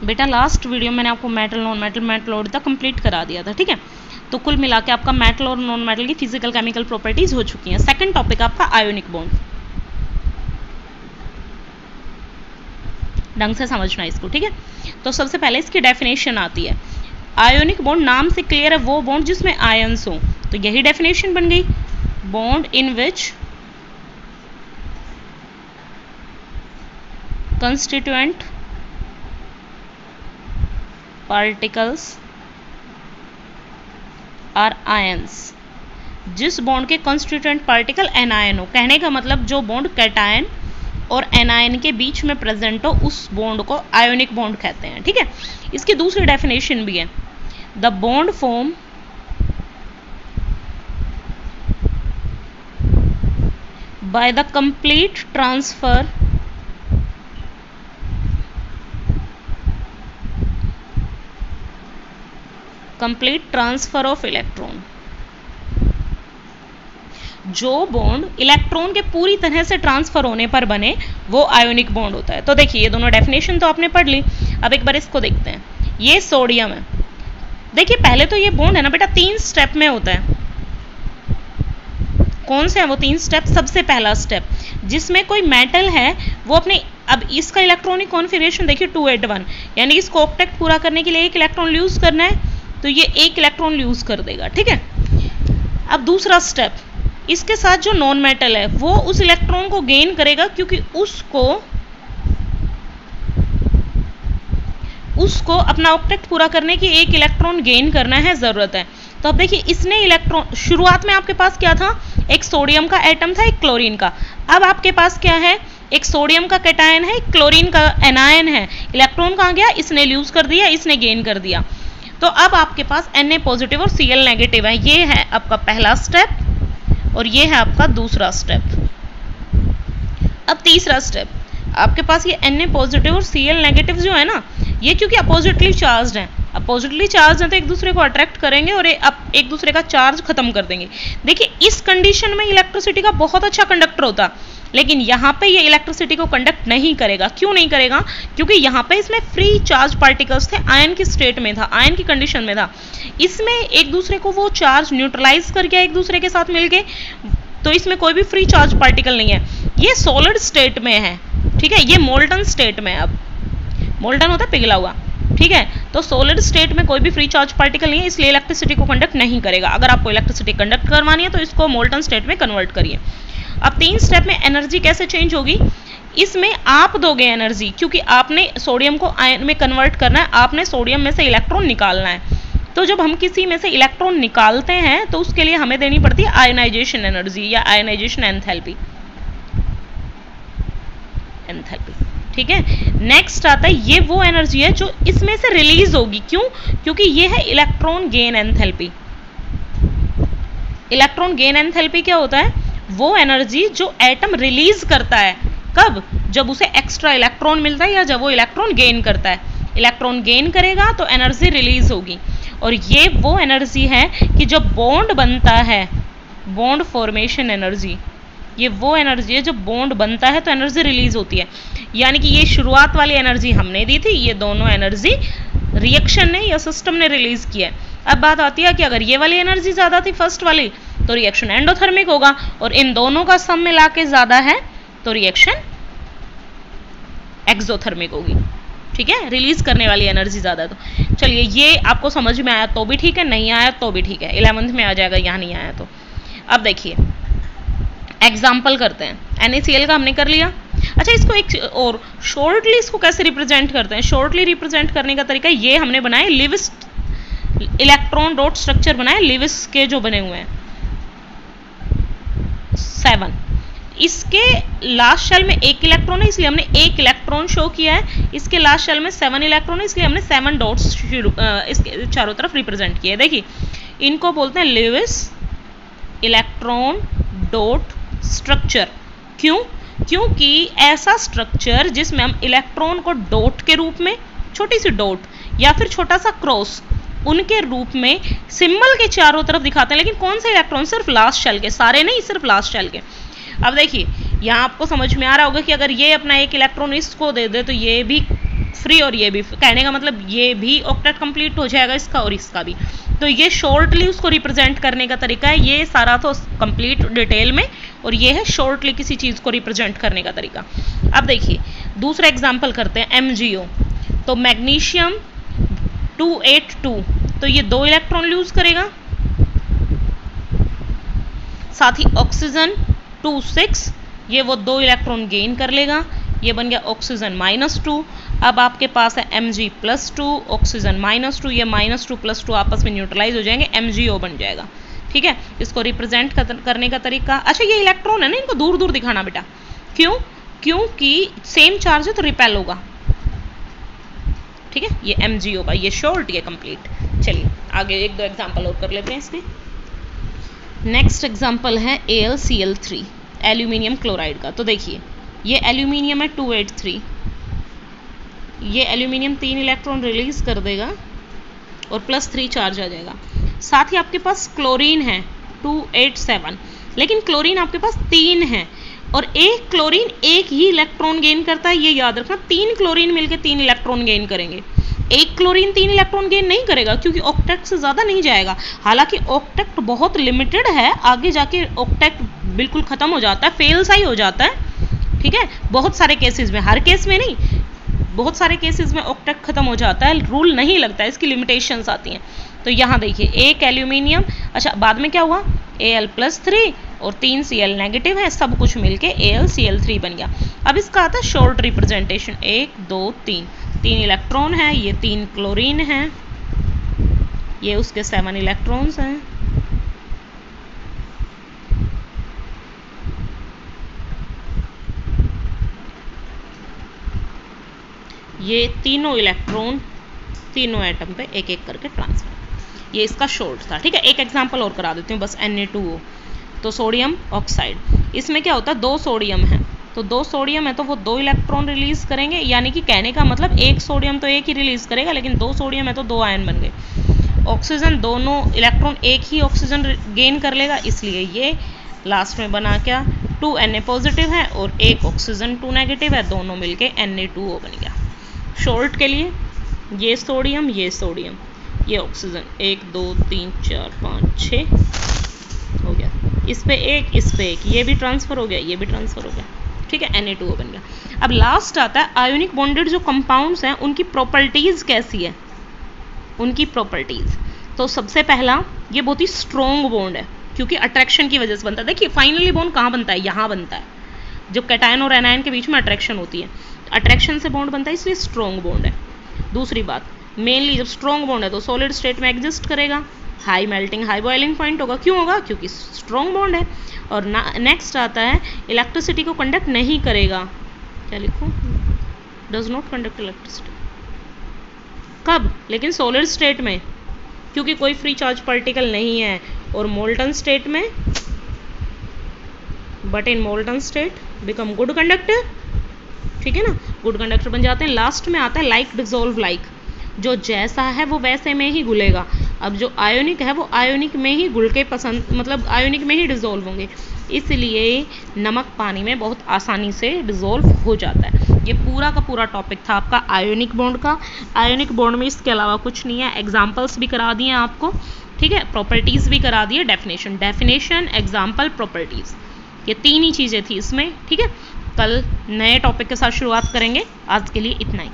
बेटा last video मैंने आपको मेटल नॉन मेटल मेटल और तक कंप्लीट करा दिया था, ठीक है। तो कुल मिला के आपका मेटल और नॉन मेटल की फिजिकल केमिकल प्रॉपर्टीज हो चुकी हैं। सेकंड टॉपिक आपका आयोनिक बॉन्ड। ढंग से समझना इसको, ठीक है। तो सबसे पहले इसकी डेफिनेशन आती है। आयोनिक बॉन्ड नाम से क्लियर है वो बॉन्ड जिसमें आयंस हो, तो यही डेफिनेशन बन गई। Bond in which constituent particles are ions, जिस बॉन्ड के कंस्टिट्यूएंट पार्टिकल एनायन हो। कहने का मतलब जो बॉन्ड कैटायन और एनायन के बीच में प्रेजेंट हो उस बॉन्ड को आयोनिक बॉन्ड कहते हैं, ठीक है। इसकी दूसरी डेफिनेशन भी है, the bond form by the complete transfer of electron. जो बॉन्ड इलेक्ट्रॉन के पूरी तरह से ट्रांसफर होने पर बने वो आयोनिक बॉन्ड होता है। तो देखिए ये दोनों डेफिनेशन तो आपने पढ़ ली, अब एक बार इसको देखते हैं। ये सोडियम है, देखिए पहले तो ये बॉन्ड है ना बेटा 3 स्टेप में होता है। कौन से हैं वो 3 स्टेप? सबसे पहला स्टेप जिसमें कोई मेटल है वो अपने, अब इसका इलेक्ट्रॉनिक कॉन्फिगरेशन देखिए 281, यानी इसको ऑक्टेट पूरा करने के लिए 1 इलेक्ट्रॉन लूज करना है, तो ये 1 इलेक्ट्रॉन लूज कर देगा, ठीक है। अब दूसरा स्टेप, इसके साथ जो नॉन मेटल है वो उस इलेक्ट्रॉन को गेन करेगा, क्योंकि उसको अपना ऑक्टेट पूरा करने की 1 इलेक्ट्रॉन गेन करना है, जरूरत है। तो अब देखिए इसने इलेक्ट्रॉन, शुरुआत में आपके पास क्या था? एक सोडियम का एटम था, एक क्लोरीन का। अब आपके पास क्या है? एक सोडियम का कैटायन है, एक क्लोरीन का एनायन है। इलेक्ट्रॉन कहाँ गया? इसने लूज कर दिया, इसने गेन कर दिया। तो अब आपके पास Na पॉजिटिव और Cl नेगेटिव है। ये है आपका पहला स्टेप और ये है आपका दूसरा स्टेप। अब तीसरा स्टेप, आपके पास ये Na पॉजिटिव और Cl नेगेटिव जो है ना, ये क्योंकि अपोजिटली चार्ज हैं, अपोजिटली चार्ज हैं तो एक दूसरे को अट्रैक्ट करेंगे और एक दूसरे का चार्ज खत्म कर देंगे। देखिए इस कंडीशन में इलेक्ट्रिसिटी का बहुत अच्छा कंडक्टर होता, लेकिन यहाँ पे ये इलेक्ट्रिसिटी को कंडक्ट नहीं करेगा। क्यों नहीं करेगा? क्योंकि यहाँ पे इसमें फ्री चार्ज पार्टिकल्स थे, आयन की स्टेट में था, आयन की कंडीशन में था। इसमें एक दूसरे को वो चार्ज न्यूट्रलाइज कर गया एक दूसरे के साथ मिलके, तो इसमें कोई भी फ्री चार्ज पार्टिकल नहीं है। ये सॉलिड स्टेट में है, ठीक है, ये मोल्टन स्टेट में है। अब मोल्टन होता है पिघला हुआ, ठीक है। तो सॉलिड स्टेट में कोई भी फ्री चार्ज पार्टिकल नहीं है, इसलिए इलेक्ट्रिसिटी को कंडक्ट नहीं करेगा। अगर आपको इलेक्ट्रिसिटी कंडक्ट करवानी है तो इसको मोल्टन स्टेट में कन्वर्ट करिए। अब 3 स्टेप में एनर्जी कैसे चेंज होगी? इसमें आप दोगे एनर्जी, क्योंकि आपने सोडियम को आयन में कन्वर्ट करना है, आपने सोडियम में से इलेक्ट्रॉन निकालना है। तो जब हम किसी में से इलेक्ट्रॉन निकालते हैं तो उसके लिए हमें देनी पड़ती है आयनाइजेशन एनर्जी या आयनाइजेशन एंथैल्पी, ठीक है। नेक्स्ट आता है, ये वो एनर्जी है जो इसमें से रिलीज होगी। क्यों? क्योंकि ये है electron gain enthalpy. Electron gain enthalpy क्या होता है? वो एनर्जी जो एटम रिलीज करता है। कब? जब उसे एक्स्ट्रा इलेक्ट्रॉन मिलता है या जब वो इलेक्ट्रॉन गेन करता है। इलेक्ट्रॉन गेन करेगा तो एनर्जी रिलीज होगी, और ये वो एनर्जी है कि जब बॉन्ड बनता है, बॉन्ड फॉर्मेशन एनर्जी, ये वो एनर्जी है जब बॉन्ड बनता है तो एनर्जी रिलीज होती है। यानी कि ये शुरुआत वाली एनर्जी हमने दी थी, ये दोनों एनर्जी रिएक्शन ने या सिस्टम ने रिलीज की है। अब बात आती है कि अगर ये वाली एनर्जी ज्यादा थी फर्स्ट वाली तो रिएक्शन एंडोथर्मिक होगा, और इन दोनों का सम मिला के ज्यादा है तो रिएक्शन एक्सोथर्मिक होगी, ठीक है। रिलीज करने वाली एनर्जी ज्यादा है तो। चलिए ये आपको समझ में आया तो भी ठीक है, नहीं आया तो भी ठीक है, 11th में आ जाएगा, यहाँ नहीं आया तो। अब देखिए एग्जाम्पल करते हैं। NaCl का हमने कर लिया। अच्छा इसको एक और शॉर्टली इसको कैसे रिप्रेजेंट करते हैं? शॉर्टली रिप्रेजेंट करने का तरीका ये हमने बनाए लिविस इलेक्ट्रॉन डॉट स्ट्रक्चर बनाए, लिविस के जो बने हुए हैं 7। इसके लास्ट शेल में 1 इलेक्ट्रॉन है इसलिए हमने 1 इलेक्ट्रॉन शो किया है। इसके लास्ट शेल में 7 इलेक्ट्रॉन है इसलिए हमने 7 डॉट्स इसके चारों तरफ रिप्रेजेंट किए। देखिए इनको बोलते हैं लिविस इलेक्ट्रॉन डॉट स्ट्रक्चर। क्यों? क्योंकि ऐसा स्ट्रक्चर जिसमें हम इलेक्ट्रॉन को डॉट के रूप में, छोटी सी डॉट या फिर छोटा सा क्रॉस, उनके रूप में सिंबल के चारों तरफ दिखाते हैं। लेकिन कौन से इलेक्ट्रॉन? सिर्फ लास्ट शेल के, सारे नहीं, सिर्फ लास्ट शेल के। अब देखिए यहाँ आपको समझ में आ रहा होगा कि अगर ये अपना 1 इलेक्ट्रॉन इसको दे दे तो ये भी फ्री और ये भी, कहने का मतलब ये भी ऑक्टेट कंप्लीट हो जाएगा इसका और इसका भी। तो ये शॉर्टली उसको रिप्रेजेंट करने का तरीका है। ये सारा तो कंप्लीट डिटेल में, और ये है शॉर्टली किसी चीज़ को रिप्रेजेंट करने का तरीका। अब देखिए दूसरा एग्जाम्पल करते हैं MgO। तो मैग्नीशियम 282, तो ये 2 इलेक्ट्रॉन लूज करेगा, साथ ही ऑक्सीजन 26, ये वो 2 इलेक्ट्रॉन गेन कर लेगा, ये बन गया ऑक्सीजन -2। अब आपके पास है Mg+2, ऑक्सीजन -2, ये -2+2 आपस में न्यूट्रलाइज हो जाएंगे, MgO बन जाएगा। ठीक है, इसको रिप्रेजेंट करने का तरीका, अच्छा ये इलेक्ट्रॉन है ना, इनको दूर दूर दिखाना बेटा, क्यों? क्योंकि सेम चार्ज है तो रिपेल होगा। ठीक है, ये MgO का ये शॉर्ट, ये कंप्लीट। चलिए आगे 1-2 एग्जांपल और कर लेते हैं इसके। नेक्स्ट एग्जांपल है AlCl3, एल्यूमिनियम क्लोराइड का। तो देखिए ये एल्यूमिनियम है 283, ये एल्यूमिनियम 3 इलेक्ट्रॉन रिलीज कर देगा और +3 चार्ज आ जाएगा। साथ ही आपके पास क्लोरीन है 287, लेकिन क्लोरीन आपके पास 3 है और एक क्लोरीन एक ही इलेक्ट्रॉन गेन करता है, ये याद रखना। 3 क्लोरीन मिलकर 3 इलेक्ट्रॉन गेन करेंगे, एक क्लोरीन 3 इलेक्ट्रॉन गेन नहीं करेगा क्योंकि ऑक्टेट से ज़्यादा नहीं जाएगा। हालांकि ऑक्टेट बहुत लिमिटेड है, आगे जाके ऑक्टेट बिल्कुल ख़त्म हो जाता है, फेल सा ही हो जाता है। ठीक है, बहुत सारे केसेस में, हर केस में नहीं, बहुत सारे केसेस में ऑक्टेट खत्म हो जाता है, रूल नहीं लगता है, इसकी लिमिटेशंस आती हैं। तो यहाँ देखिए एक एल्यूमिनियम, अच्छा बाद में क्या हुआ, Al+3 और 3 Cl नेगेटिव है, सब कुछ मिलके AlCl3 बन गया। अब इसका आता है शॉर्ट रिप्रेजेंटेशन, 1 2 3 इलेक्ट्रॉन है, ये 3 क्लोरीन है, ये उसके 7 इलेक्ट्रॉन्स हैं। ये तीनों इलेक्ट्रॉन तीनों एटम पे एक एक करके ट्रांसफर, ये इसका शॉर्ट था। ठीक है, एक एग्जांपल और करा देती हूँ बस, Na2O। तो सोडियम ऑक्साइड, इसमें क्या होता है, 2 सोडियम है, तो 2 सोडियम है तो वो 2 इलेक्ट्रॉन रिलीज करेंगे, यानी कि कहने का मतलब एक सोडियम तो एक ही रिलीज करेगा, लेकिन 2 सोडियम है तो 2 आयन बन गए। ऑक्सीजन, दोनों इलेक्ट्रॉन एक ही ऑक्सीजन गेन कर लेगा, इसलिए ये लास्ट में बना क्या, 2 Na पॉजिटिव है और एक ऑक्सीजन 2 नेगेटिव है, दोनों मिलके Na2O बन गया। शॉर्ट के लिए ये सोडियम, ये ऑक्सीजन, 1 2 3 4 5 6 हो गया, इस पे एक, इस पे एक, ये भी ट्रांसफर हो गया, ये भी ट्रांसफर हो गया। ठीक है, Na2O बन गया। अब लास्ट आता है आयोनिक बॉन्डेड जो कंपाउंड्स हैं उनकी प्रॉपर्टीज कैसी है, उनकी प्रॉपर्टीज। तो सबसे पहला, ये बहुत ही स्ट्रॉन्ग बॉन्ड है क्योंकि अट्रैक्शन की वजह से बनता है। देखिए फाइनली बॉन्ड कहाँ बनता है, यहाँ बनता है, जब कैटायन और एनायन के बीच में अट्रैक्शन होती है, अट्रैक्शन से बॉन्ड बनता है, इसलिए स्ट्रॉन्ग बॉन्ड है। दूसरी बात, मेनली जब स्ट्रॉन्ग बॉन्ड है तो सॉलिड स्टेट में एग्जिस्ट करेगा, high melting high boiling point होगा, क्यों होगा, क्योंकि स्ट्रॉन्ग बॉन्ड है। और नेक्स्ट आता है इलेक्ट्रिसिटी को कंडक्ट नहीं करेगा, क्या लिखूं, डज नॉट कंडक्ट इलेक्ट्रिसिटी, कब, लेकिन सॉलिड स्टेट में, क्योंकि कोई फ्री चार्ज पार्टिकल नहीं है, और मोल्टन स्टेट में, but in molten state become good conductor. ठीक है ना, गुड कंडक्टर बन जाते हैं। लास्ट में आता है लाइक डिजोल्व लाइक, जो जैसा है वो वैसे में ही घुलेगा। अब जो आयोनिक है वो आयोनिक में ही घुल के पसंद, मतलब आयोनिक में ही डिजोल्व होंगे, इसलिए नमक पानी में बहुत आसानी से डिजोल्व हो जाता है। ये पूरा का पूरा टॉपिक था आपका आयोनिक बॉन्ड का। आयोनिक बॉन्ड में इसके अलावा कुछ नहीं है, एग्जाम्पल्स भी करा दिए आपको। ठीक है, प्रॉपर्टीज भी करा दिए, डेफिनेशन एग्जाम्पल प्रॉपर्टीज, ये 3 ही चीज़ें थी इसमें। ठीक है, कल नए टॉपिक के साथ शुरुआत करेंगे, आज के लिए इतना ही।